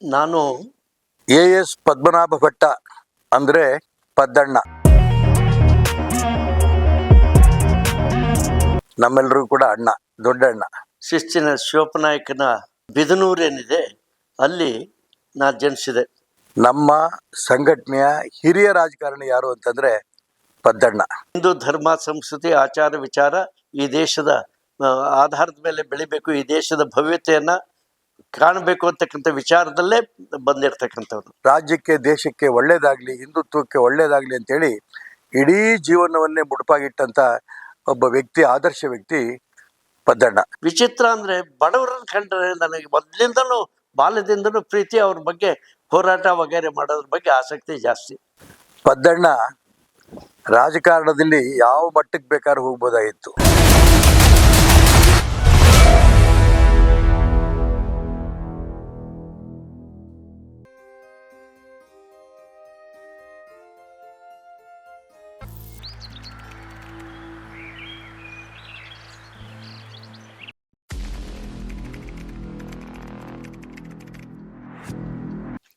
ನಾನು ಎ.ಎಸ್. ಪದ್ಮನಾಭ ಭಟ್ಟ ಅಂದರೆ ಪದ್ದಣ್ಣ. ನಮ್ಮೆಲ್ಲರೂ ಕೂಡ ಅಣ್ಣ, ದೊಡ್ಡಣ್ಣ. ಶಿಸ್ತಿನ ಶಿವಪ್ಪನಾಯಕನ ಬಿದನೂರೇನಿದೆ ಅಲ್ಲಿ ನಾ ಜನಿಸಿದೆ. ನಮ್ಮ ಸಂಘಟನೆಯ ಹಿರಿಯ ರಾಜಕಾರಣಿ ಯಾರು ಅಂತಂದರೆ ಪದ್ದಣ್ಣ. ಹಿಂದೂ ಧರ್ಮ, ಸಂಸ್ಕೃತಿ, ಆಚಾರ ವಿಚಾರ ಈ ದೇಶದ ಆಧಾರದ ಮೇಲೆ ಬೆಳಿಬೇಕು, ಈ ದೇಶದ ಭವ್ಯತೆಯನ್ನು ಕಾಣಬೇಕು ಅಂತಕ್ಕಂಥ ವಿಚಾರದಲ್ಲೇ ಬಂದಿರತಕ್ಕಂಥವ್ರು. ರಾಜ್ಯಕ್ಕೆ, ದೇಶಕ್ಕೆ ಒಳ್ಳೇದಾಗಲಿ, ಹಿಂದುತ್ವಕ್ಕೆ ಒಳ್ಳೇದಾಗಲಿ ಅಂತೇಳಿ ಇಡೀ ಜೀವನವನ್ನೇ ಮುಡುಪಾಗಿಟ್ಟಂಥ ಒಬ್ಬ ವ್ಯಕ್ತಿ, ಆದರ್ಶ ವ್ಯಕ್ತಿ ಪದ್ದಣ್ಣ. ವಿಚಿತ್ರ ಅಂದರೆ ಬಡವರನ್ನು ಕಂಡ್ರೆ ನನಗೆ ಮೊದಲಿಂದಲೂ ಬಾಲ್ಯದಿಂದಲೂ ಪ್ರೀತಿ, ಅವ್ರ ಬಗ್ಗೆ ಹೋರಾಟ ವಗೈರೆ ಮಾಡೋದ್ರ ಬಗ್ಗೆ ಆಸಕ್ತಿ ಜಾಸ್ತಿ. ಪದ್ದಣ್ಣ ರಾಜಕಾರಣದಲ್ಲಿ ಯಾವ ಮಟ್ಟಕ್ಕೆ ಬೇಕಾದ್ರೂ ಹೋಗ್ಬೋದಾಗಿತ್ತು.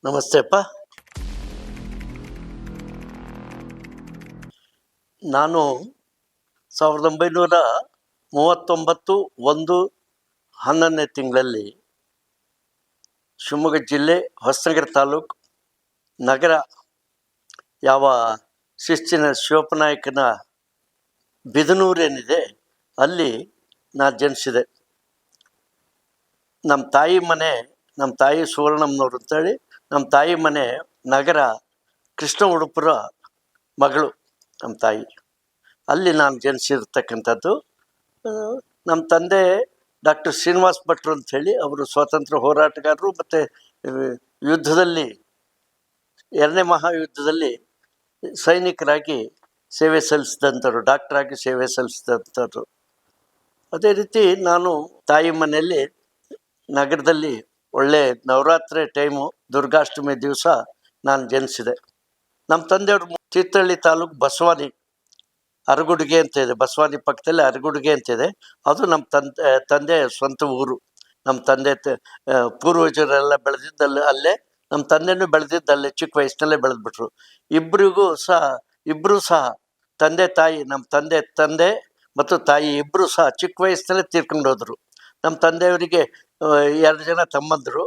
ನಮಸ್ತೆ ಅಪ್ಪ. ನಾನು 1939 ಶಿವಮೊಗ್ಗ ಜಿಲ್ಲೆ ಹೊಸನಗರ ತಾಲೂಕು ನಗರ ಯಾವ ಶಿಸ್ತಿನ ಶಿವಪ್ಪನಾಯಕನ ಬಿದನೂರೇನಿದೆ ಅಲ್ಲಿ ನಾನು ಜನಿಸಿದೆ. ನಮ್ಮ ತಾಯಿ ಮನೆ, ನಮ್ಮ ತಾಯಿ ಸುವರ್ಣಮ್ಮನವ್ರು ಅಂತೇಳಿ, ನಮ್ಮ ತಾಯಿ ಮನೆ ನಗರ ಕೃಷ್ಣ ಉಡುಪುರ ಮಗಳು ನಮ್ಮ ತಾಯಿ. ಅಲ್ಲಿ ನಾನು ಜನಿಸಿರ್ತಕ್ಕಂಥದ್ದು. ನಮ್ಮ ತಂದೆ ಡಾಕ್ಟರ್ ಶ್ರೀನಿವಾಸ್ ಭಟ್ರು ಅಂಥೇಳಿ, ಅವರು ಸ್ವಾತಂತ್ರ್ಯ ಹೋರಾಟಗಾರರು ಮತ್ತು ಯುದ್ಧದಲ್ಲಿ, ಎರಡನೇ ಮಹಾಯುದ್ಧದಲ್ಲಿ ಸೈನಿಕರಾಗಿ ಸೇವೆ ಸಲ್ಲಿಸಿದಂಥವ್ರು, ಡಾಕ್ಟ್ರಾಗಿ ಸೇವೆ ಸಲ್ಲಿಸಿದಂಥವ್ರು. ಅದೇ ರೀತಿ ನಾನು ತಾಯಿ ಮನೆಯಲ್ಲಿ ನಗರದಲ್ಲಿ ಒಳ್ಳೆ ನವರಾತ್ರಿ ಟೈಮು, ದುರ್ಗಾಷ್ಟಮಿ ದಿವಸ ನಾನು ಜನಿಸಿದೆ. ನಮ್ಮ ತಂದೆಯವರು ತೀರ್ಥಹಳ್ಳಿ ತಾಲೂಕು ಬಸವಾನಿ, ಅರಗುಡಿಗೆ ಅಂತ ಇದೆ, ಬಸವಾನಿ ಪಕ್ಕದಲ್ಲಿ ಅರಗುಡಿಗೆ ಅಂತಿದೆ. ಅದು ನಮ್ಮ ತಂದೆಯ ಸ್ವಂತ ಊರು. ನಮ್ಮ ತಂದೆ ಪೂರ್ವಜರೆಲ್ಲ ಬೆಳೆದಿದ್ದಲ್ಲಿ ಅಲ್ಲೇ, ನಮ್ಮ ತಂದೆನೂ ಬೆಳೆದಿದ್ದಲ್ಲೇ, ಚಿಕ್ಕ ವಯಸ್ಸಿನಲ್ಲೇ ಬೆಳೆದ್ಬಿಟ್ರು. ಇಬ್ಬರು ಸಹ ತಂದೆ ತಾಯಿ, ನಮ್ಮ ತಂದೆ ಮತ್ತು ತಾಯಿ ಇಬ್ಬರು ಸಹ ಚಿಕ್ಕ ವಯಸ್ಸಿನಲ್ಲೇ ತೀರ್ಕೊಂಡು ಹೋದರು. ನಮ್ಮ ತಂದೆಯವರಿಗೆ 2 ಜನ ತಮ್ಮಂದರು.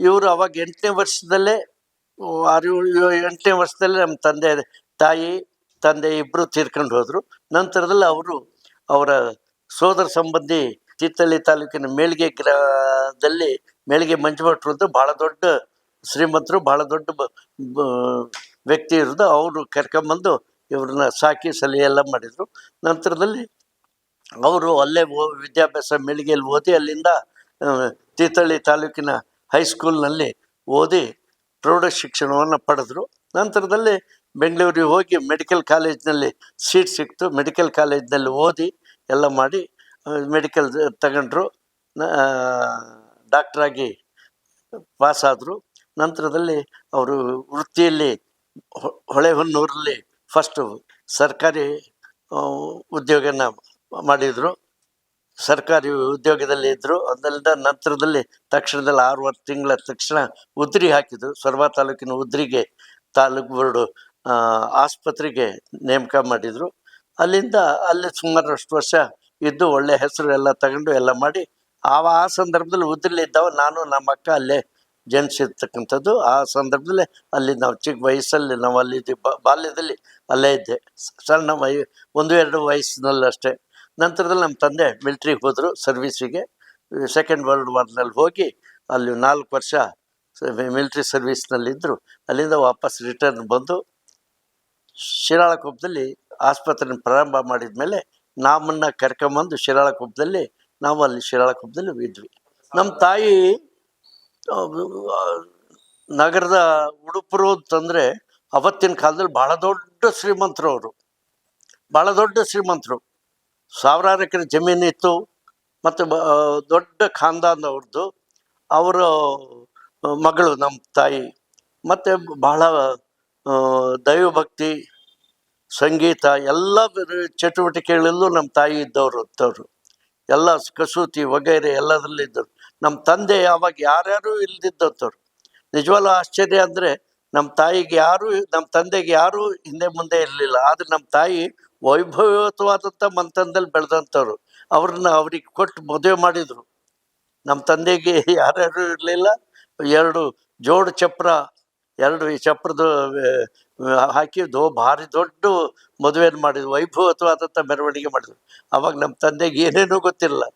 ಇವರು ಅವಾಗ 8ನೇ ವರ್ಷದಲ್ಲೇ, 8ನೇ ವರ್ಷದಲ್ಲೇ ನಮ್ಮ ತಂದೆ ಇಬ್ಬರು ತೀರ್ಕೊಂಡು ಹೋದರು. ನಂತರದಲ್ಲಿ ಅವರ ಸೋದರ ಸಂಬಂಧಿ ತೀರ್ಥಹಳ್ಳಿ ತಾಲೂಕಿನ ಮೇಳಿಗೆ ಗ್ರಾಮದಲ್ಲಿ ಮೇಳಿಗೆ ಮಂಜುಭಟ್ರು ಅಂತ ಭಾಳ ದೊಡ್ಡ ಶ್ರೀಮಂತರು, ಭಾಳ ದೊಡ್ಡ ವ್ಯಕ್ತಿ ಇರೋದು. ಅವರು ಕರ್ಕೊಂಬಂದು ಇವ್ರನ್ನ ಸಾಕಿ ಸಲಹೆ ಎಲ್ಲ ಮಾಡಿದರು. ನಂತರದಲ್ಲಿ ಅವರು ಅಲ್ಲೇ ವಿದ್ಯಾಭ್ಯಾಸ ಮೇಳಿಗೆಯಲ್ಲಿ ಓದಿ, ಅಲ್ಲಿಂದ ತೀರ್ಥಹಳ್ಳಿ ತಾಲೂಕಿನ ಹೈಸ್ಕೂಲ್ನಲ್ಲಿ ಓದಿ ಪ್ರೌಢ ಶಿಕ್ಷಣವನ್ನು ಪಡೆದರು. ನಂತರದಲ್ಲಿ ಬೆಂಗಳೂರಿಗೆ ಹೋಗಿ ಮೆಡಿಕಲ್ ಕಾಲೇಜ್ನಲ್ಲಿ ಸೀಟ್ ಸಿಕ್ತು. ಮೆಡಿಕಲ್ ಕಾಲೇಜ್ನಲ್ಲಿ ಓದಿ ಎಲ್ಲ ಮಾಡಿ ಮೆಡಿಕಲ್ ತಗೊಂಡ್ರು, ಡಾಕ್ಟ್ರಾಗಿ ಪಾಸಾದರು. ನಂತರದಲ್ಲಿ ಅವರು ವೃತ್ತಿಯಲ್ಲಿ ಹೊಳೆಹೊನ್ನೂರಲ್ಲಿ ಫಸ್ಟು ಸರ್ಕಾರಿ ಉದ್ಯೋಗನ ಮಾಡಿದರು, ಸರ್ಕಾರಿ ಉದ್ಯೋಗದಲ್ಲಿ ಇದ್ದರು. ಅದರಿಂದ ನಂತರದಲ್ಲಿ ತಕ್ಷಣದಲ್ಲಿ 6 ತಿಂಗಳ ತಕ್ಷಣ ಉದ್ರಿ ಹಾಕಿದರು. ಸೊರಬ ತಾಲೂಕಿನ ಉದ್ರಿಗೆ ತಾಲೂಕು ಬೋರ್ಡು ಆಸ್ಪತ್ರೆಗೆ ನೇಮಕ ಮಾಡಿದರು. ಅಲ್ಲಿ ಸುಮಾರಷ್ಟು ವರ್ಷ ಇದ್ದು ಒಳ್ಳೆ ಹೆಸರು ಎಲ್ಲ ತಗೊಂಡು ಎಲ್ಲ ಮಾಡಿ, ಆ ಸಂದರ್ಭದಲ್ಲಿ ಉದ್ರಿಲಿದ್ದಾವ ನಾನು ನಮ್ಮ ಅಕ್ಕ ಅಲ್ಲೇ ಜನಿಸಿರ್ತಕ್ಕಂಥದ್ದು. ಆ ಸಂದರ್ಭದಲ್ಲೇ ಅಲ್ಲಿ ನಾವು ಚಿಕ್ಕ ವಯಸ್ಸಲ್ಲಿ ನಾವು ಅಲ್ಲಿದ್ದು, ಬಾಲ್ಯದಲ್ಲಿ ಅಲ್ಲೇ ಇದ್ದೆ, ಸಣ್ಣ 1-2 ವಯಸ್ಸಿನಲ್ಲಷ್ಟೇ. ನಂತರದಲ್ಲಿ ನಮ್ಮ ತಂದೆ ಮಿಲ್ಟ್ರಿಗೆ ಹೋದರು, ಸರ್ವೀಸಿಗೆ. ಸೆಕೆಂಡ್ ವರ್ಲ್ಡ್ ವಾರ್ನಲ್ಲಿ ಹೋಗಿ ಅಲ್ಲಿ 4 ವರ್ಷ ಮಿಲ್ಟ್ರಿ ಸರ್ವೀಸ್ನಲ್ಲಿದ್ದರು. ಅಲ್ಲಿಂದ ವಾಪಸ್ ರಿಟರ್ನ್ ಬಂದು ಶಿರಾಳಕೊಪ್ಪದಲ್ಲಿ ಆಸ್ಪತ್ರೆನ ಪ್ರಾರಂಭ ಮಾಡಿದ ಮೇಲೆ ನಮ್ಮನ್ನು ಕರ್ಕೊಂಬಂದು ಶಿರಾಳಕೊಪ್ಪದಲ್ಲಿ ಇದ್ವಿ. ನಮ್ಮ ತಾಯಿ ನಗರದ ಉಡುಪರು ಅಂತಂದರೆ ಅವತ್ತಿನ ಕಾಲದಲ್ಲಿ ಭಾಳ ದೊಡ್ಡ ಶ್ರೀಮಂತರು. ಅವರು ಭಾಳ ದೊಡ್ಡ ಶ್ರೀಮಂತರು, 1000 ಎಕರೆ ಜಮೀನಿತ್ತು ಮತ್ತು ದೊಡ್ಡ ಖಾನ್ದಾನ್ ಅವ್ರದ್ದು. ಅವರ ಮಗಳು ನಮ್ಮ ತಾಯಿ. ಮತ್ತು ಬಹಳ ದೈವಭಕ್ತಿ, ಸಂಗೀತ ಎಲ್ಲ ಚಟುವಟಿಕೆಗಳಲ್ಲೂ ನಮ್ಮ ತಾಯಿ ಇದ್ದವರು ಎಲ್ಲ ಕಸೂತಿ ವಗೈರೆ ಎಲ್ಲದರಲ್ಲಿದ್ದರು. ನಮ್ಮ ತಂದೆ ಆವಾಗ ಯಾರ್ಯಾರೂ ಇಲ್ದಿದ್ದಂಥವ್ರು. ನಿಜವಾಗ್ಲೂ ಆಶ್ಚರ್ಯ ಅಂದರೆ ನಮ್ಮ ತಾಯಿಗೆ ಯಾರು, ನಮ್ಮ ತಂದೆಗೆ ಯಾರು ಹಿಂದೆ ಮುಂದೆ ಇರಲಿಲ್ಲ. ಆದರೆ ನಮ್ಮ ತಾಯಿ ವೈಭವಯುತವಾದಂಥ ಮನೆತನದಲ್ಲಿ ಬೆಳೆದಂಥವ್ರು. ಅವ್ರಿಗೆ ಕೊಟ್ಟು ಮದುವೆ ಮಾಡಿದರು. ನಮ್ಮ ತಂದೆಗೆ ಯಾರ್ಯಾರು ಇರಲಿಲ್ಲ. 2 ಜೋಡು ಚಪ್ರ, 2 ಈ ಚಪ್ರದ ಹಾಕಿದ್ದು ಭಾರಿ ದೊಡ್ಡ ಮದುವೆಯನ್ನು ಮಾಡಿದ್ರು. ವೈಭವಯುತವಾದಂಥ ಮೆರವಣಿಗೆ ಮಾಡಿದ್ರು. ಅವಾಗ ನಮ್ಮ ತಂದೆಗೆ ಏನೇನೂ ಗೊತ್ತಿರಲಿಲ್ಲ.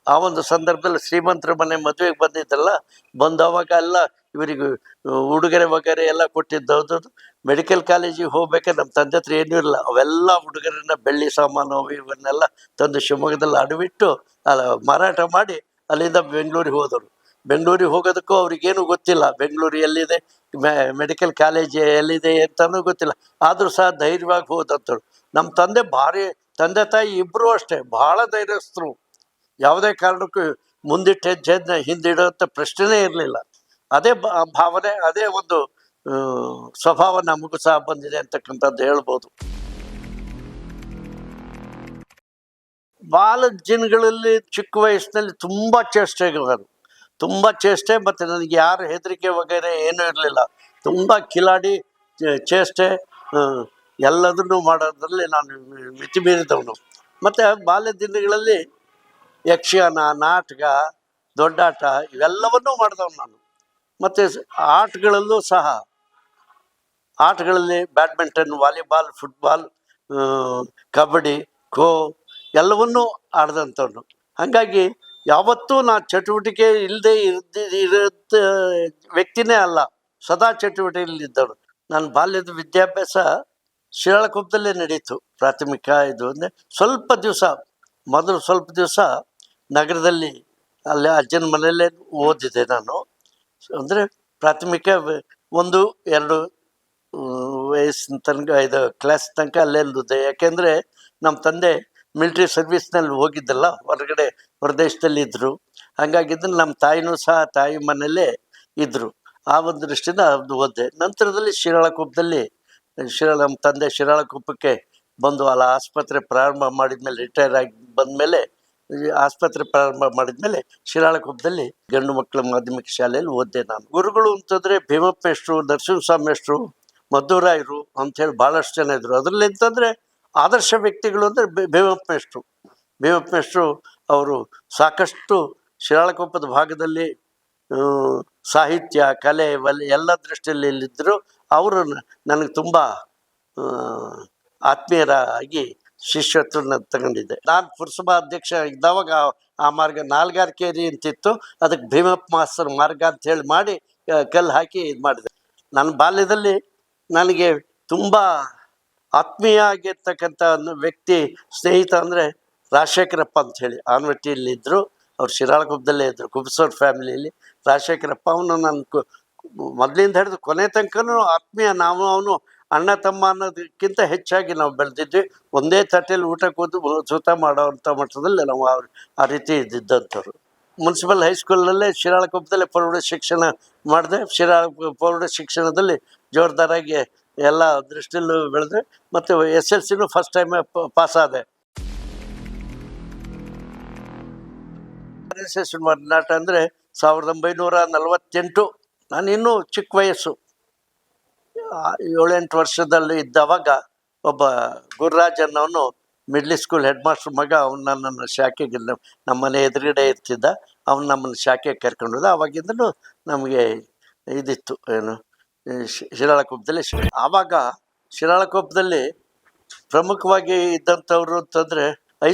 ಆ ಒಂದು ಸಂದರ್ಭದಲ್ಲಿ ಶ್ರೀಮಂತರ ಮನೆ ಮದುವೆಗೆ ಬಂದಿದ್ದಲ್ಲ, ಬಂದವಾಗ ಎಲ್ಲ ಇವರಿಗೆ ಉಡುಗೊರೆ ವಗರೆ ಎಲ್ಲ ಕೊಟ್ಟಿದ್ದು. ಮೆಡಿಕಲ್ ಕಾಲೇಜಿಗೆ ಹೋಗ್ಬೇಕಾದ್ರೆ ನಮ್ಮ ತಂದೆ ಹತ್ರ ಏನೂ ಇಲ್ಲ. ಅವೆಲ್ಲ ಉಡುಗೊರೆನ, ಬೆಳ್ಳಿ ಸಾಮಾನು ಇವನ್ನೆಲ್ಲ ತಂದು ಶಿವಮೊಗ್ಗದಲ್ಲಿ ಅಡವಿಟ್ಟು ಮಾರಾಟ ಮಾಡಿ ಅಲ್ಲಿಂದ ಬೆಂಗಳೂರಿಗೆ ಹೋದರು. ಬೆಂಗಳೂರಿಗೆ ಹೋಗೋದಕ್ಕೂ ಅವ್ರಿಗೇನು ಗೊತ್ತಿಲ್ಲ. ಬೆಂಗಳೂರು ಎಲ್ಲಿದೆ, ಮೆಡಿಕಲ್ ಕಾಲೇಜ್ ಎಲ್ಲಿದೆ ಅಂತಲೂ ಗೊತ್ತಿಲ್ಲ. ಆದರೂ ಸಹ ಧೈರ್ಯವಾಗಿ ಹೋದಂಥವ್ರು. ನಮ್ಮ ತಂದೆ ತಾಯಿ ಇಬ್ಬರೂ ಅಷ್ಟೇ ಭಾಳ ಧೈರ್ಯಸ್ಥರು. ಯಾವುದೇ ಕಾರಣಕ್ಕೂ ಮುಂದಿಟ್ಟು ಹೆಜ್ಜೆನ ಹಿಂದಿಡುವಂಥ ಪ್ರಶ್ನೆನೇ ಇರಲಿಲ್ಲ. ಅದೇ ಭಾವನೆ, ಅದೇ ಒಂದು ಸ್ವಭಾವ ನಮಗೂ ಸಹ ಬಂದಿದೆ ಅಂತಕ್ಕಂಥದ್ದು ಹೇಳ್ಬೋದು. ಬಾಲದ ದಿನಗಳಲ್ಲಿ ಚಿಕ್ಕ ವಯಸ್ಸಿನಲ್ಲಿ ತುಂಬ ಚೇಷ್ಟೆಗಳು, ತುಂಬ ಚೇಷ್ಟೆ. ಮತ್ತು ನನಗೆ ಯಾರು ಹೆದರಿಕೆ ವಗೈರೆ ಏನೂ ಇರಲಿಲ್ಲ. ತುಂಬ ಕಿಲಾಡಿ ಚೇಷ್ಟೆ ಎಲ್ಲದನ್ನೂ ಮಾಡೋದ್ರಲ್ಲಿ ನಾನು ಮಿತಿ ಮೀರಿದವನು. ಮತ್ತು ಬಾಲ್ಯ ದಿನಗಳಲ್ಲಿ ಯಕ್ಷಗಾನ, ನಾಟಕ, ದೊಡ್ಡಾಟ ಇವೆಲ್ಲವನ್ನೂ ಮಾಡಿದವನು ನಾನು. ಮತ್ತು ಆಟಗಳಲ್ಲಿ badminton, volleyball, football, kabaddi, kho ಎಲ್ಲವನ್ನೂ ಆಡಿದಂಥವ್ನು. ಹಾಗಾಗಿ ಯಾವತ್ತೂ ನಾನು ಚಟುವಟಿಕೆ ಇಲ್ಲದೆ ಇರೋದು ವ್ಯಕ್ತಿನೇ ಅಲ್ಲ, ಸದಾ ಚಟುವಟಿಕೆಯಲ್ಲಿದ್ದವನು. ನನ್ನ ಬಾಲ್ಯದ ವಿದ್ಯಾಭ್ಯಾಸ ಶಿರಾಳಕೊಪ್ಪದಲ್ಲೇ ನಡೀತು. ಪ್ರಾಥಮಿಕ ಇದು ಅಂದರೆ ಸ್ವಲ್ಪ ದಿವಸ ನಗರದಲ್ಲಿ ಅಲ್ಲೇ ಅಜ್ಜನ ಮನೆಯಲ್ಲೇ ಓದಿದೆ ನಾನು. ಅಂದರೆ ಪ್ರಾಥಮಿಕ 1-2 ವಯಸ್ಸಿನ ತನಕ, 5 ಕ್ಲಾಸ್ ತನಕ ಅಲ್ಲೇ ಓದಿದೆ. ಯಾಕೆಂದರೆ ನಮ್ಮ ತಂದೆ ಮಿಲ್ಟ್ರಿ ಸರ್ವೀಸ್ನಲ್ಲಿ ಹೋಗಿದ್ದಲ್ಲ, ಹೊರದೇಶದಲ್ಲಿ ಇದ್ದರು. ಹಾಗಾಗಿದ್ದರೆ ನಮ್ಮ ತಾಯಿನೂ ಸಹ ತಾಯಿ ಮನೆಯಲ್ಲೇ ಇದ್ದರು. ಆ ಒಂದು ದೃಷ್ಟಿಯಿಂದ ಅದು ಓದಿದೆ. ನಂತರದಲ್ಲಿ ನಮ್ಮ ತಂದೆ ಶಿರಾಳಕೊಪ್ಪಕ್ಕೆ ಬಂದು ಆಸ್ಪತ್ರೆ ಪ್ರಾರಂಭ ಮಾಡಿದ್ಮೇಲೆ, ರಿಟೈರ್ ಆಗಿ ಬಂದಮೇಲೆ ಆಸ್ಪತ್ರೆ ಪ್ರಾರಂಭ ಮಾಡಿದ್ಮೇಲೆ ಶಿರಾಳಕೊಪ್ಪದಲ್ಲಿ ಗಂಡು ಮಕ್ಕಳ ಮಾಧ್ಯಮಿಕ ಶಾಲೆಯಲ್ಲಿ ಓದಿದೆ ನಾನು. ಗುರುಗಳು ಅಂತಂದರೆ ಭೀಮಪ್ಪ ಮೇಷ್ಟ್ರು, ನರಸಿಂಹಸ್ವಾಮಿ ಮೇಷ್ಟ್ರು, ಮದ್ದೂರಾಯರು ಅಂಥೇಳಿ ಭಾಳಷ್ಟು ಜನ ಇದ್ದರು. ಅದರಲ್ಲಿ ಅಂತಂದರೆ ಆದರ್ಶ ವ್ಯಕ್ತಿಗಳು ಅಂದರೆ ಭೀಮಪ್ಪ ಮೇಷ್ಟ್ರು ಅವರು ಸಾಕಷ್ಟು ಶಿರಾಳಕೊಪ್ಪದ ಭಾಗದಲ್ಲಿ ಸಾಹಿತ್ಯ, ಕಲೆ, ಎಲ್ಲ ದೃಷ್ಟಿಯಲ್ಲಿ ಇಲ್ಲಿದ್ದರು. ಅವರು ನನಗೆ ತುಂಬ ಆತ್ಮೀಯರಾಗಿ ಶಿಷ್ಯತ್ವನ ತಗೊಂಡಿದ್ದೆ. ನಾನು ಪುರಸಭಾ ಅಧ್ಯಕ್ಷ ಇದ್ದಾವಾಗ ಆ ಮಾರ್ಗ ನಾಲ್ಗಾರ್ಕೇರಿ ಅಂತಿತ್ತು, ಅದಕ್ಕೆ ಭೀಮಪ್ಪ ಮಾಸ್ತರ್ ಮಾರ್ಗ ಅಂಥೇಳಿ ಮಾಡಿ ಕಲ್ಲು ಹಾಕಿ ಇದು ಮಾಡಿದೆ. ನನ್ನ ಬಾಲ್ಯದಲ್ಲಿ ನನಗೆ ತುಂಬ ಆತ್ಮೀಯ ಆಗಿರ್ತಕ್ಕಂಥ ವ್ಯಕ್ತಿ, ಸ್ನೇಹಿತ ಅಂದರೆ ರಾಜಶೇಖರಪ್ಪ ಅಂಥೇಳಿ ಆನವಟ್ಟಿಯಲ್ಲಿದ್ದರು. ಅವ್ರು ಶಿರಾಳಕೊಪ್ಪದಲ್ಲೇ ಇದ್ದರು, ಕುಬ್ಸೋರ್ ಫ್ಯಾಮಿಲಿಯಲ್ಲಿ. ರಾಜಶೇಖರಪ್ಪ ಅವನು ನನ್ನ ಮೊದಲಿಂದ ಹಿಡಿದು ಕೊನೆ ತನಕನೂ ಆತ್ಮೀಯ. ಅವನು ಅಣ್ಣ ತಮ್ಮ ಅನ್ನೋದಕ್ಕಿಂತ ಹೆಚ್ಚಾಗಿ ನಾವು ಬೆಳೆದಿದ್ವಿ. ಒಂದೇ ತಟ್ಟೆಯಲ್ಲಿ ಊಟ ಕೂತು ಸುತ ಮಾಡೋವಂಥ ಮಟ್ಟದಲ್ಲಿ ನಾವು ಆ ರೀತಿ ಇದ್ದಿದ್ದಂಥವ್ರು. ಮುನ್ಸಿಪಲ್ ಹೈಸ್ಕೂಲಲ್ಲೇ ಶಿರಾಳಕೊಪ್ಪದಲ್ಲೇ ಪ್ರೌಢ ಶಿಕ್ಷಣ ಮಾಡಿದೆ. ಪ್ರೌಢ ಶಿಕ್ಷಣದಲ್ಲಿ ಜೋರ್ದಾರಾಗಿ ಎಲ್ಲ ದೃಷ್ಟಿಯಲ್ಲೂ ಬೆಳೆದೆ. ಮತ್ತು SLCನೂ ಫಸ್ಟ್ ಟೈಮೇ ಪಾಸಾದೆ. RSS ನಾಟ ಅಂದರೆ 1948. ನಾನು ಇನ್ನೂ ಚಿಕ್ಕ ವಯಸ್ಸು, 7-8 ವರ್ಷದಲ್ಲಿ ಇದ್ದವಾಗ ಒಬ್ಬ ಗುರುರಾಜ್ ಅನ್ನೋನು ಮಿಡ್ಲ್ ಸ್ಕೂಲ್ ಹೆಡ್ ಮಾಸ್ಟರ್ ಮಗ, ಅವ್ನು ನನ್ನನ್ನು ಶಾಖೆಗೆ, ನಮ್ಮ ಮನೆ ಎದುರುಗಡೆ ಇರ್ತಿದ್ದ, ಅವ್ನು ನಮ್ಮನ್ನು ಶಾಖೆಗೆ ಕರ್ಕೊಂಡು ಹೋದ. ಆವಾಗಿಂದಲೂ ನಮಗೆ ಇದಿತ್ತು, ಏನು ಶಿರಾಳಕೊಪ್ಪದಲ್ಲಿ. ಆವಾಗ ಶಿರಾಳಕೊಪ್ಪದಲ್ಲಿ ಪ್ರಮುಖವಾಗಿ ಇದ್ದಂಥವ್ರು ಅಂತಂದರೆ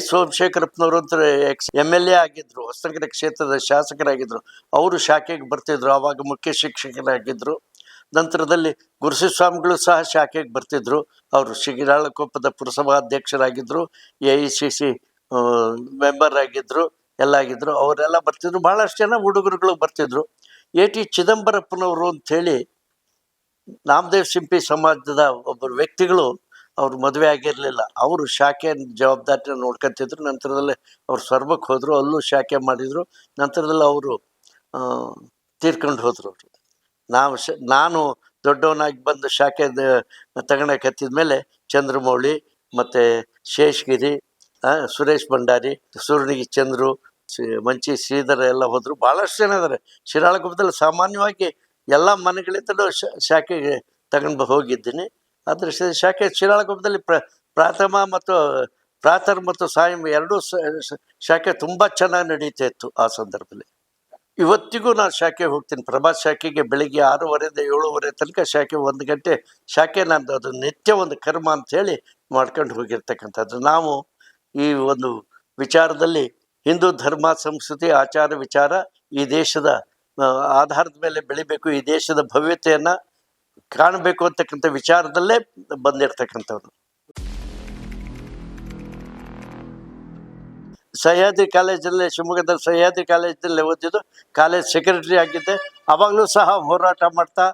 ಸೋಮಶೇಖರಪ್ಪನವರು ಅಂತ MLA ಆಗಿದ್ದರು, ಹೊಸನಗರ ಕ್ಷೇತ್ರದ ಶಾಸಕರಾಗಿದ್ದರು. ಅವರು ಶಾಖೆಗೆ ಬರ್ತಿದ್ರು. ಆವಾಗ ಮುಖ್ಯ ಶಿಕ್ಷಕರಾಗಿದ್ದರು. ನಂತರದಲ್ಲಿ ಗುರುಸಿಸ್ವಾಮಿಗಳು ಸಹ ಶಾಖೆಗೆ ಬರ್ತಿದ್ರು. ಅವರು ಶಿರಾಳಕೊಪ್ಪದ ಪುರಸಭಾ ಅಧ್ಯಕ್ಷರಾಗಿದ್ದರು, AICC ಮೆಂಬರ್ ಆಗಿದ್ದರು, ಎಲ್ಲ ಆಗಿದ್ದರು. ಅವರೆಲ್ಲ ಬರ್ತಿದ್ರು. ಭಾಳಷ್ಟು ಜನ ಹುಡುಗರುಗಳು ಬರ್ತಿದ್ರು. AT ಚಿದಂಬರಪ್ಪನವರು ಅಂಥೇಳಿ ನಾಮದೇವ್ ಸಿಂಪಿ ಸಮಾಜದ ಒಬ್ಬರು ವ್ಯಕ್ತಿಗಳು, ಅವ್ರು ಮದುವೆ ಆಗಿರಲಿಲ್ಲ. ಅವರು ಶಾಖೆ ಜವಾಬ್ದಾರಿನ ನೋಡ್ಕೊತಿದ್ರು. ನಂತರದಲ್ಲಿ ಅವ್ರು ಸ್ವರ್ಬಕ್ಕೆ ಹೋದರು, ಅಲ್ಲೂ ಶಾಖೆ ಮಾಡಿದರು. ನಂತರದಲ್ಲಿ ಅವರು ತೀರ್ಕೊಂಡು ಹೋದರು. ನಾನು ದೊಡ್ಡವನಾಗಿ ಬಂದು ಶಾಖೆ ತಗೊಳಕ್ಕೆ ಹತ್ತಿದ್ಮೇಲೆ ಚಂದ್ರಮೌಳಿ ಮತ್ತು ಶೇಷಗಿರಿ, ಸುರೇಶ್ ಭಂಡಾರಿ, ಸೂರ್ಣಿಗಿ ಚಂದ್ರು, ಮಂಚಿ ಶ್ರೀಧರ ಎಲ್ಲ ಹೋದರು. ಭಾಳಷ್ಟು ಜನ ಇದ್ದಾರೆ ಶಿರಾಳಕೊಪ್ಪದಲ್ಲಿ. ಸಾಮಾನ್ಯವಾಗಿ ಎಲ್ಲ ಮನೆಗಳಿಂದಲೂ ಶಾಖೆಗೆ ತಗೊಂಡು ಹೋಗಿದ್ದೀನಿ. ಅದ್ರ ಶಾಖೆ ಶಿರಾಳಕೊಪ್ಪದಲ್ಲಿ ಪ್ರಾಥಮ ಮತ್ತು ಪ್ರಾತರ್ ಮತ್ತು ಸಾಯಂ ಎರಡೂ ಶಾಖೆ ತುಂಬ ಚೆನ್ನಾಗಿ ನಡೀತಾ ಇತ್ತು ಆ ಸಂದರ್ಭದಲ್ಲಿ. ಇವತ್ತಿಗೂ ನಾನು ಶಾಖೆ ಹೋಗ್ತೀನಿ. ಪ್ರಭಾತ್ ಶಾಖೆಗೆ ಬೆಳಿಗ್ಗೆ 6:30 7:30 ತನಕ ಶಾಖೆ 1 ಗಂಟೆ ಶಾಖೆ ನಂದು ಅದು ನಿತ್ಯ ಒಂದು ಕರ್ಮ ಅಂಥೇಳಿ ಮಾಡ್ಕೊಂಡು ಹೋಗಿರ್ತಕ್ಕಂಥದ್ದು. ನಾವು ಈ ಒಂದು ವಿಚಾರದಲ್ಲಿ ಹಿಂದೂ ಧರ್ಮ, ಸಂಸ್ಕೃತಿ, ಆಚಾರ, ವಿಚಾರ ಈ ದೇಶದ ಆಧಾರದ ಮೇಲೆ ಬೆಳಿಬೇಕು, ಈ ದೇಶದ ಭವ್ಯತೆಯನ್ನು ಕಾಣಬೇಕು ಅಂತಕ್ಕಂಥ ವಿಚಾರದಲ್ಲೇ ಬಂದಿರತಕ್ಕಂಥವ್ರು. ಸಹ್ಯಾದ್ರಿ ಕಾಲೇಜಲ್ಲಿ, ಶಿವಮೊಗ್ಗದಲ್ಲಿ ಸಹ್ಯಾದ್ರಿ ಕಾಲೇಜಲ್ಲಿ ಓದಿದ್ದು. ಕಾಲೇಜ್ ಸೆಕ್ರೆಟರಿ ಆಗಿದ್ದೆ. ಅವಾಗಲೂ ಸಹ ಹೋರಾಟ ಮಾಡ್ತಾ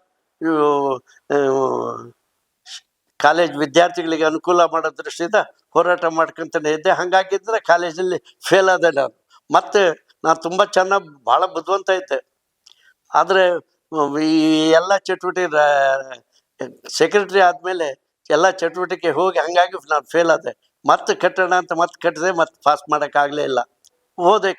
ಕಾಲೇಜ್ ವಿದ್ಯಾರ್ಥಿಗಳಿಗೆ ಅನುಕೂಲ ಮಾಡೋ ದೃಷ್ಟಿಯಿಂದ ಹೋರಾಟ ಮಾಡ್ಕೊತಾನೆ ಇದ್ದೆ. ಹಾಗಾಗಿದ್ದರೆ ಕಾಲೇಜಲ್ಲಿ ಫೇಲ್ ಆದೆ ನಾನು. ಮತ್ತು ನಾನು ತುಂಬ ಚೆನ್ನಾಗಿ ಭಾಳ ಬುದ್ಧಿವಂತ ಇದ್ದೆ. ಆದರೆ ಈ ಎಲ್ಲ ಚಟುವಟಿಕೆ ಸೆಕ್ರೆಟ್ರಿ ಆದಮೇಲೆ ಎಲ್ಲ ಚಟುವಟಿಕೆ ಹೋಗಿ ಹಾಗಾಗಿ ನಾನು ಫೇಲ್ ಆದೆ. ಮತ್ತೆ ಕಟ್ಟೋಣ ಅಂತ ಮತ್ತೆ ಕಟ್ಟಿದೆ, ಮತ್ತೆ ಪಾಸ್ ಮಾಡೋಕ್ಕಾಗಲೇ ಇಲ್ಲ.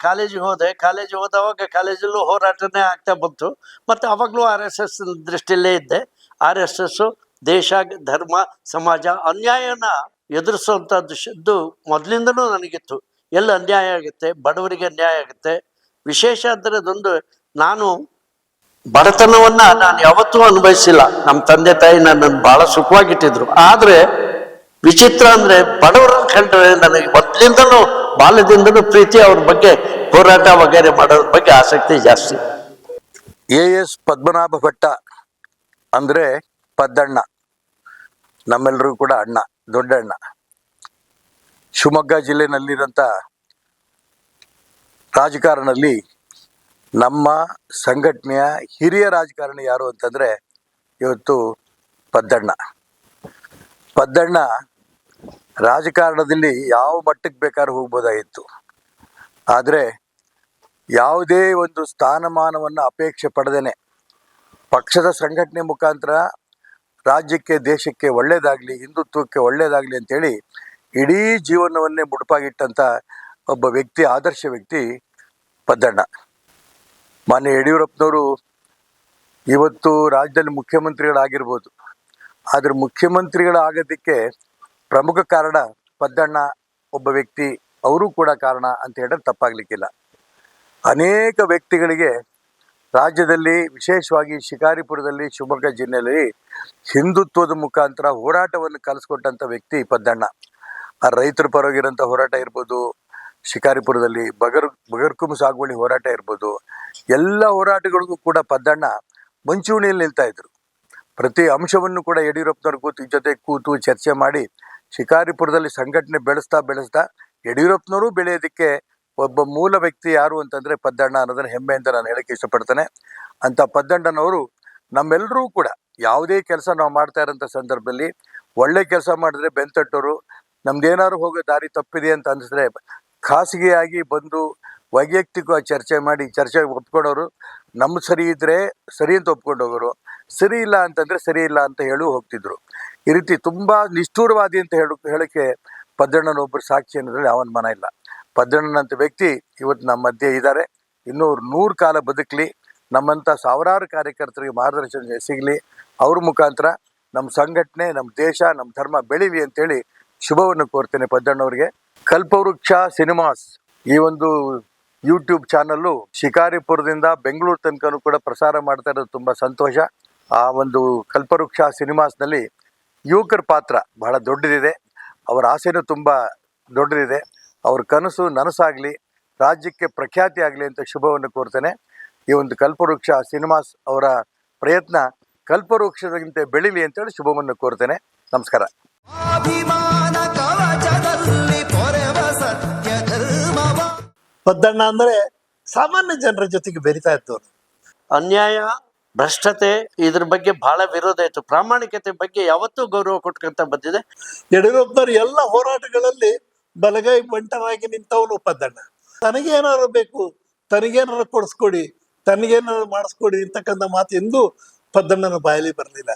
ಕಾಲೇಜಿಗೆ ಹೋದವಾಗ ಕಾಲೇಜಲ್ಲೂ ಹೋರಾಟನೇ ಆಗ್ತಾ ಬಂತು. ಮತ್ತು ಆವಾಗಲೂ RSS ದೃಷ್ಟಿಯಲ್ಲೇ ಇದ್ದೆ. RSS ದೇಶ, ಧರ್ಮ, ಸಮಾಜ, ಅನ್ಯಾಯನ ಎದುರಿಸುವಂಥದ್ದು ಮೊದಲಿಂದನೂ ನನಗಿತ್ತು. ಎಲ್ಲ ಅನ್ಯಾಯ ಆಗುತ್ತೆ, ಬಡವರಿಗೆ ಅನ್ಯಾಯ ಆಗುತ್ತೆ. ವಿಶೇಷ ಅಂದರೆ ಅದೊಂದು, ನಾನು ಬಡತನವನ್ನು ನಾನು ಯಾವತ್ತೂ ಅನುಭವಿಸಿಲ್ಲ. ನಮ್ಮ ತಂದೆ ತಾಯಿ ನನ್ನನ್ನು ಭಾಳ ಸುಖವಾಗಿಟ್ಟಿದ್ರು. ಆದರೆ ವಿಚಿತ್ರ ಅಂದರೆ ಬಡವರನ್ನು ಕಂಡ್ರೆ ನನಗೆ ಮೊದಲಿಂದನೂ ಬಾಲ್ಯದಿಂದನೂ ಪ್ರೀತಿ, ಅವ್ರ ಬಗ್ಗೆ ಹೋರಾಟ ವಗೇರೆ ಮಾಡೋದ್ರ ಬಗ್ಗೆ ಆಸಕ್ತಿ ಜಾಸ್ತಿ. AS ಪದ್ಮನಾಭ ಭಟ್ಟ ಅಂದರೆ ಪದ್ದಣ್ಣ, ನಮ್ಮೆಲ್ಲರೂ ಕೂಡ ಅಣ್ಣ, ದೊಡ್ಡ ಅಣ್ಣ. ಶಿವಮೊಗ್ಗ ಜಿಲ್ಲೆನಲ್ಲಿರೋಂಥ ರಾಜಕಾರಣದಲ್ಲಿ ನಮ್ಮ ಸಂಘಟನೆಯ ಹಿರಿಯ ರಾಜಕಾರಣಿ ಯಾರು ಅಂತಂದರೆ ಇವತ್ತು ಪದ್ದಣ್ಣ. ರಾಜಕಾರಣದಲ್ಲಿ ಯಾವ ಮಟ್ಟಕ್ಕೆ ಬೇಕಾದ್ರೂ ಹೋಗ್ಬೋದಾಗಿತ್ತು. ಆದರೆ ಯಾವುದೇ ಒಂದು ಸ್ಥಾನಮಾನವನ್ನು ಅಪೇಕ್ಷೆ ಪಡೆದೇನೆ ಪಕ್ಷದ ಸಂಘಟನೆ ಮುಖಾಂತರ ರಾಜ್ಯಕ್ಕೆ, ದೇಶಕ್ಕೆ ಒಳ್ಳೆಯದಾಗಲಿ, ಹಿಂದುತ್ವಕ್ಕೆ ಒಳ್ಳೆಯದಾಗಲಿ ಅಂತೇಳಿ ಇಡೀ ಜೀವನವನ್ನೇ ಮುಡುಪಾಗಿಟ್ಟಂಥ ಒಬ್ಬ ವ್ಯಕ್ತಿ, ಆದರ್ಶ ವ್ಯಕ್ತಿ ಪದ್ದಣ್ಣ. ಮಾನ್ಯ ಯಡಿಯೂರಪ್ಪನವರು ಇವತ್ತು ರಾಜ್ಯದಲ್ಲಿ ಮುಖ್ಯಮಂತ್ರಿಗಳಾಗಿರ್ಬೋದು. ಆದರೆ ಮುಖ್ಯಮಂತ್ರಿಗಳಾಗೋದಕ್ಕೆ ಪ್ರಮುಖ ಕಾರಣ ಪದ್ದಣ್ಣ ಒಬ್ಬ ವ್ಯಕ್ತಿ, ಅವರೂ ಕೂಡ ಕಾರಣ ಅಂತ ಹೇಳಿದ್ರೆ ತಪ್ಪಾಗಲಿಕ್ಕಿಲ್ಲ. ಅನೇಕ ವ್ಯಕ್ತಿಗಳಿಗೆ ರಾಜ್ಯದಲ್ಲಿ, ವಿಶೇಷವಾಗಿ ಶಿಕಾರಿಪುರದಲ್ಲಿ, ಶಿವಮೊಗ್ಗ ಜಿಲ್ಲೆಯಲ್ಲಿ ಹಿಂದುತ್ವದ ಮುಖಾಂತರ ಹೋರಾಟವನ್ನು ಕಲಿಸ್ಕೊಟ್ಟಂಥ ವ್ಯಕ್ತಿ ಪದ್ದಣ್ಣ. ಆ ರೈತರ ಪರವಾಗಿರೋಂಥ ಹೋರಾಟ ಇರ್ಬೋದು, ಶಿಕಾರಿಪುರದಲ್ಲಿ ಬಗರ್ಕುಂಬ ಸಾಗುವಳಿ ಹೋರಾಟ ಇರ್ಬೋದು, ಎಲ್ಲ ಹೋರಾಟಗಳಿಗೂ ಕೂಡ ಪದ್ದಣ್ಣ ಮುಂಚೂಣಿಯಲ್ಲಿ ನಿಲ್ತಾಯಿದ್ರು. ಪ್ರತಿ ಅಂಶವನ್ನು ಕೂಡ ಯಡಿಯೂರಪ್ಪನವ್ರ ಜೊತೆ ಕೂತು ಚರ್ಚೆ ಮಾಡಿ ಶಿಕಾರಿಪುರದಲ್ಲಿ ಸಂಘಟನೆ ಬೆಳೆಸ್ತಾ ಯಡಿಯೂರಪ್ಪನವರು ಬೆಳೆಯೋದಕ್ಕೆ ಒಬ್ಬ ಮೂಲ ವ್ಯಕ್ತಿ ಯಾರು ಅಂತಂದರೆ ಪದ್ದಣ್ಣ ಅನ್ನೋದನ್ನು ಹೆಮ್ಮೆಯಿಂದ ನಾನು ಹೇಳೋಕ್ಕೆ ಇಷ್ಟಪಡ್ತೇನೆ. ಅಂಥ ಪದ್ದಣ್ಣನವರು ನಮ್ಮೆಲ್ಲರೂ ಕೂಡ ಯಾವುದೇ ಕೆಲಸ ನಾವು ಮಾಡ್ತಾ ಇರೋಂಥ ಸಂದರ್ಭದಲ್ಲಿ ಒಳ್ಳೆ ಕೆಲಸ ಮಾಡಿದ್ರೆ ಬೆಂತಟ್ಟೋರು, ನಮ್ದೇನಾದ್ರು ಹೋಗೋ ದಾರಿ ತಪ್ಪಿದೆ ಅಂತ ಅನಿಸಿದ್ರೆ ಖಾಸಗಿಯಾಗಿ ಬಂದು ವೈಯಕ್ತಿಕವಾಗಿ ಚರ್ಚೆಗೆ ಒಪ್ಕೊಂಡವರು. ನಮ್ಮ ಸರಿ ಇದ್ದರೆ ಸರಿ ಅಂತ ಒಪ್ಕೊಂಡು ಹೋಗೋರು, ಸರಿ ಇಲ್ಲ ಅಂತಂದರೆ ಸರಿ ಇಲ್ಲ ಅಂತ ಹೋಗ್ತಿದ್ರು. ಈ ರೀತಿ ತುಂಬ ನಿಷ್ಠೂರವಾದಿ ಅಂತ ಹೇಳೋಕ್ಕೆ ಪದ್ದಣ್ಣನೊಬ್ಬರು ಸಾಕ್ಷಿ ಅನ್ನೋದ್ರಲ್ಲಿ ಯಾವನ ಮನ ಇಲ್ಲ. ಪದ್ದಣ್ಣನಂಥ ವ್ಯಕ್ತಿ ಇವತ್ತು ನಮ್ಮ ಮಧ್ಯೆ ಇದ್ದಾರೆ. ಇನ್ನೂ 100 ಕಾಲ ಬದುಕಲಿ, ನಮ್ಮಂಥ ಸಾವಿರಾರು ಕಾರ್ಯಕರ್ತರಿಗೆ ಮಾರ್ಗದರ್ಶನ ಸಿಗಲಿ, ಅವ್ರ ಮುಖಾಂತರ ನಮ್ಮ ಸಂಘಟನೆ, ನಮ್ಮ ದೇಶ, ನಮ್ಮ ಧರ್ಮ ಬೆಳೀಲಿ ಅಂತೇಳಿ ಶುಭವನ್ನು ಕೋರ್ತೇನೆ ಪದ್ದಣ್ಣವ್ರಿಗೆ. ಕಲ್ಪವೃಕ್ಷ ಸಿನಿಮಾಸ್ ಈ ಒಂದು ಯೂಟ್ಯೂಬ್ ಚಾನಲ್ಲು ಶಿಕಾರಿಪುರದಿಂದ ಬೆಂಗಳೂರು ತನಕನೂ ಕೂಡ ಪ್ರಸಾರ ಮಾಡ್ತಾ ಇರೋದು ತುಂಬ ಸಂತೋಷ. ಆ ಒಂದು ಕಲ್ಪವೃಕ್ಷ ಸಿನಿಮಾಸ್ನಲ್ಲಿ ಯುವಕರ ಪಾತ್ರ ಬಹಳ ದೊಡ್ಡದಿದೆ, ಅವರ ಆಸೆನೂ ತುಂಬ ದೊಡ್ಡದಿದೆ. ಅವ್ರ ಕನಸು ನನಸಾಗಲಿ, ರಾಜ್ಯಕ್ಕೆ ಪ್ರಖ್ಯಾತಿ ಆಗಲಿ ಅಂತ ಶುಭವನ್ನು ಕೋರ್ತೇನೆ. ಈ ಒಂದು ಕಲ್ಪವೃಕ್ಷ ಸಿನಿಮಾಸ್ ಅವರ ಪ್ರಯತ್ನ ಕಲ್ಪವೃಕ್ಷದಂತೆ ಬೆಳೀಲಿ ಅಂತೇಳಿ ಶುಭವನ್ನು ಕೋರ್ತೇನೆ. ನಮಸ್ಕಾರ. ಪದ್ದಣ್ಣ ಅಂದರೆ ಸಾಮಾನ್ಯ ಜನರ ಜೊತೆಗೆ ಬೆರಿತಾ ಇದ್ದವರು. ಅನ್ಯಾಯ, ಭ್ರಷ್ಟತೆ ಇದ್ರ ಬಗ್ಗೆ ಬಹಳ ವಿರೋಧ ಇತ್ತು. ಪ್ರಾಮಾಣಿಕತೆ ಬಗ್ಗೆ ಯಾವತ್ತೂ ಗೌರವ ಕೊಟ್ಕೊಂತ ಬಂದಿದೆ. ಯಡಿಯೂರಪ್ಪನವ್ರ ಎಲ್ಲ ಹೋರಾಟಗಳಲ್ಲಿ ಬಲಗೈ ಬಂಟರಾಗಿ ನಿಂತವನು ಪದ್ದಣ್ಣ. ತನಗೇನಾದ್ರು ಬೇಕು, ತನಗೇನಾದ್ರು ಕೊಡಿಸ್ಕೊಡಿ, ತನಗೇನಾದ್ರು ಮಾಡಿಸ್ಕೊಡಿ ಅಂತಕ್ಕಂಥ ಮಾತು ಎಂದೂ ಪದ್ದಣ್ಣನ ಬಾಯಲ್ಲಿ ಬರಲಿಲ್ಲ.